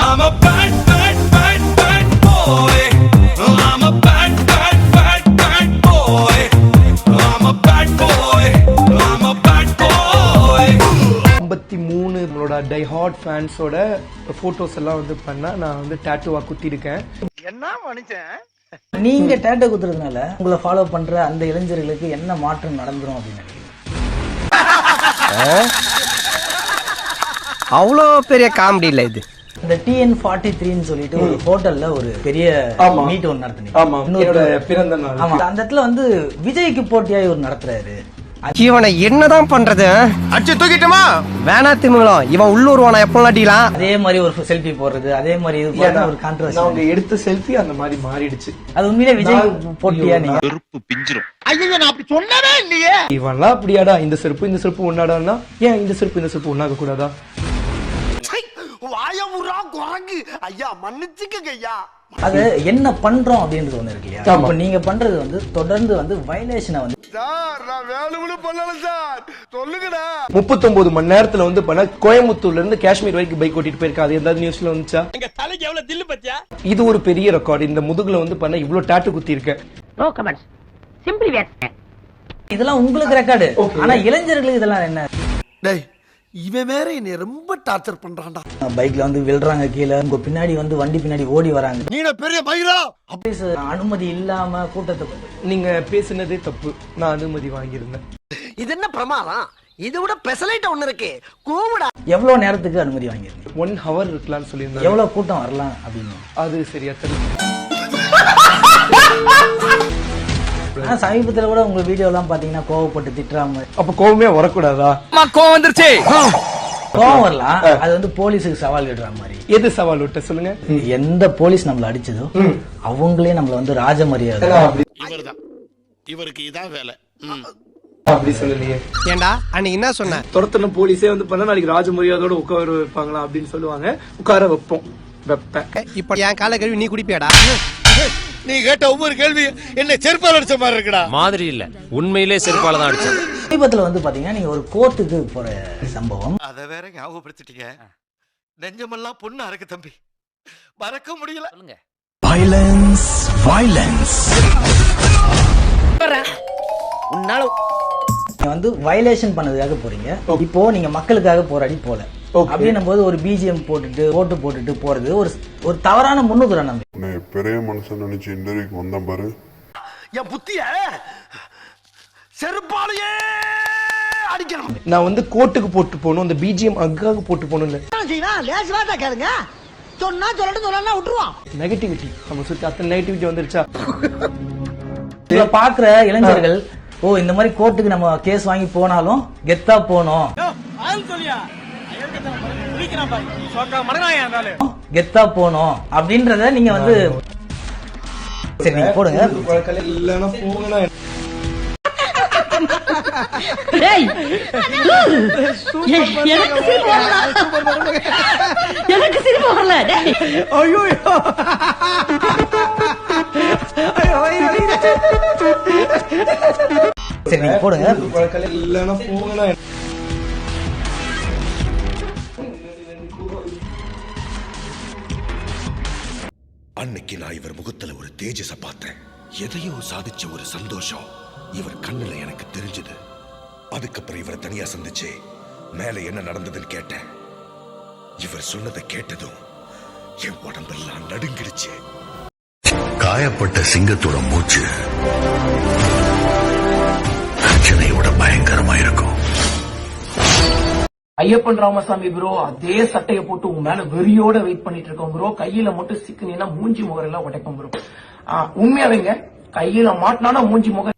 I'm a bad, bad, bad, bad boy. I'm a bad, bad, bad, bad boy. I'm a bad boy. I'm a bad boy. 53 நம்மளோட die hard ஃபேன்ஸோட photos எல்லாம் வந்து பண்ணா நான் வந்து டாட்டூவா குத்தி இருக்கேன். என்ன மனுஷன்? நீங்க டேட்டோ குத்துறதுனால உங்களை ஃபாலோ பண்ற அந்த இளைஞர்களுக்கு என்ன மாற்றம் நடந்துரும் அப்படின்னு நினைக்கிறீங்க? அவ்வளோ பெரிய காமெடி இல்ல இது. இந்த TN43 சொல்லிட்டு ஒரு ஹோட்டல்ல ஒரு பெரிய மீட் ஒன்று நடத்துனீங்க. ஆமா, என்னோட பிறந்த நாள். ஆமா, அந்த இடத்துல வந்து விஜய்க்கு போட்டியா இவர் நடத்துறாரு. இவனை என்னதான் பண்றது? அடிச்சு தூக்கிட்டுமா? வேணா திமுகலாம். இவன் உள்ளூர்வானா எப்பெல்லாம் அடிக்கலாம். அதே மாதிரி ஒரு செல்ஃபி போடுறது, அதே மாதிரி இது போடுறது ஒரு கான்ட்ரோவர்சி. அவங்க எடுத்த செல்ஃபி அந்த மாதிரி மாறிடுச்சு. அது உண்மையிலே விஜய் போட்டியா? நீங்க வெறுப்பு பிஞ்சிரும். ஐயோ, நான் அப்படி சொன்னவே இல்லையே. இவன்லாம் அப்படியாடா? இந்த செருப்பு ஒன்னாடான்னா ஏன் இந்த செருப்பு ஒன்னாக கூடாதா? வாயமுறா குரங்கு. ஐயா மன்னிச்சுக்கங்க ஐயா. அது என்ன பண்றோம் அப்படின்றது ஒண்ணு இருக்கு இல்லையா? இப்ப நீங்க பண்றது வந்து தொடர்ந்து வந்து வயலேஷனை வந்து சார், நான் வேணும்னு பண்ணல சார், சொல்லுங்கடா. 39 மணி நேரத்துல வந்து பண்ண கோயம்புத்தூர்ல இருந்து காஷ்மீர் வரைக்கும் பைக் ஓட்டிட்டு போயிருக்கா. அது எந்த நியூஸ்ல வந்துச்சா? எங்க தலைக்கு எவ்வளவு தில்லு பத்தியா? இது ஒரு பெரிய ரெக்கார்டு. இந்த முதுகுல வந்து பண்ண இவ்வளவு டாட்டூ குத்தி இருக்கேன். No comments, simply waste. இதெல்லாம் உங்களுக்கு ரெக்கார்டு. ஆனா இளைஞர்களுக்கு இதெல்லாம் என்ன? டேய், இவன் வேற என்னை ரொம்ப டார்ச்சர் பண்றான்டா. பைக்ல வந்து விழுறாங்க கீழே, உங்க பின்னாடி வந்து வண்டி பின்னாடி ஓடி வராங்க. நீ பெரிய பைரா. அனுமதி இல்லாம கூட்டத்துக்கு நீங்க பேசுனதே தப்பு. நான் அனுமதி வாங்கியிருந்தேன். இது என்ன பிரமாதம்? இது விட பெசலைட் ஒண்ணு இருக்கு, கூவுடா. எவ்வளவு நேரத்துக்கு அனுமதி வாங்கிருந்தீங்க? 1 hour இருக்கலாம்னு சொல்லியிருந்தேன். எவ்வளவு கூட்டம் வரலாம் அப்படின்னு அது சரியா தெரியல. சமீபத்துல கூட உங்க வீடியோ எல்லாம் பாத்தீங்கன்னா கோவப்பட்டு திட்டுறாம. அப்ப கோவமே வரக்கூடாதா? கோவம் வந்துருச்சு. கோவம் வரலாம், அது வந்து போலீஸுக்கு சவால் விடுற மாதிரி. எது சவால் விட்ட சொல்லுங்க? எந்த போலீஸ் நம்மள அடிச்சதோ அவங்களே நம்மள வந்து ராஜ மரியாதை. இவர்தான், இவருக்கு இதான் வேலை. அப்படி சொல்லலையே. ஏண்டா அன்னைக்கு என்ன சொன்ன? துரத்தன போலீஸே வந்து பண்ண நாளைக்கு ராஜ மரியாதையோட உட்கார வைப்பாங்களா அப்படின்னு சொல்லுவாங்க. உட்கார வைப்பேன். இப்ப என் கால கழுவி நீ குடிப்பியாடா? நீ கேட்ட ஒவ்வொரு கேள்வி என்ன செருப்பால் அடிச்ச மாதிரி இருக்குடா. மாதிரி இல்ல, உண்மையிலே செருப்பால தான் அடிச்சது. சமீபத்துல வந்து பாத்தீங்கன்னா நீங்க ஒரு கோர்ட்டுக்கு போற சம்பவம். அத வேற ஞாபகப்படுத்திட்டீங்க. நெஞ்சமெல்லாம் பொண்ணா இருக்கு தம்பி, மறக்க முடியல. Violence, violence. உன்னால நீங்க வந்து வயலேஷன் பண்ணதுக்காக போறீங்க. இப்போ நீங்க மக்களுக்காக போராடி போல அப்படின்னும் போது ஒரு பிஜிஎம் போட்டுட்டு ஓட்டு போட்டுட்டு போறது ஒரு தவறான முன்னுதாரணம். பெரிய மனுஷன் நினைச்சு இன்டர்வியூக்கு வந்தேன் பாரு. என் புத்திய செருப்பாலேயே அடிக்கணும். நான் வந்து கோர்ட்டுக்கு போட்டு போகணும், அந்த பிஜிஎம் அக்காக போட்டு போகணும். கேளுங்க, சொன்னா சொல்லட்டும், சொல்லலாம் விட்டுருவான். நெகட்டிவிட்டி நம்ம சுத்தி அத்தனை நெகட்டிவிட்டி வந்துருச்சா? இத பாக்குற இளைஞர்கள், ஓ இந்த மாதிரி கோர்ட்டுக்கு நம்ம கேஸ் வாங்கி போனாலும் கெத்தா போனோம், கெத்தா போனோம் அப்படின்றத நீங்க வந்து சரி நீங்க போடுங்க. இல்லன்னா போகலாம். எனக்கு சிரிப்பு வரல. ஐயோ சரி நீங்க போடுங்க. இல்லன்னா போகலாம். அன்னைக்கு நான் இவர் முகத்துல ஒரு தேஜஸ பார்த்தேன். எதையோ சாதிச்ச ஒரு சந்தோஷம் இவர் கண்ணுல எனக்கு தெரிஞ்சது. அதுக்கப்புறம் இவரை தனியா சந்திச்சு மேல என்ன நடந்ததுன்னு கேட்டேன். இவர் சொன்னதை கேட்டதும் என் உடம்பெல்லாம் நடுங்கிடுச்சு. காயப்பட்ட சிங்கத்தோட மூச்சு பிரச்சனையோட பயங்கரமா இருக்கும். ஐயப்பன் ராமசாமி ப்ரோ, அதே சட்டையை போட்டு உங்க மேல வெறியோட வெயிட் பண்ணிட்டு இருக்கோம் ப்ரோ. கையில மட்டும் சிக்கினா மூஞ்சி முகரெல்லாம் உடைக்கும் ப்ரோ. உண்மையாவேங்க, கையில மாட்டினாலும் மூஞ்சி முக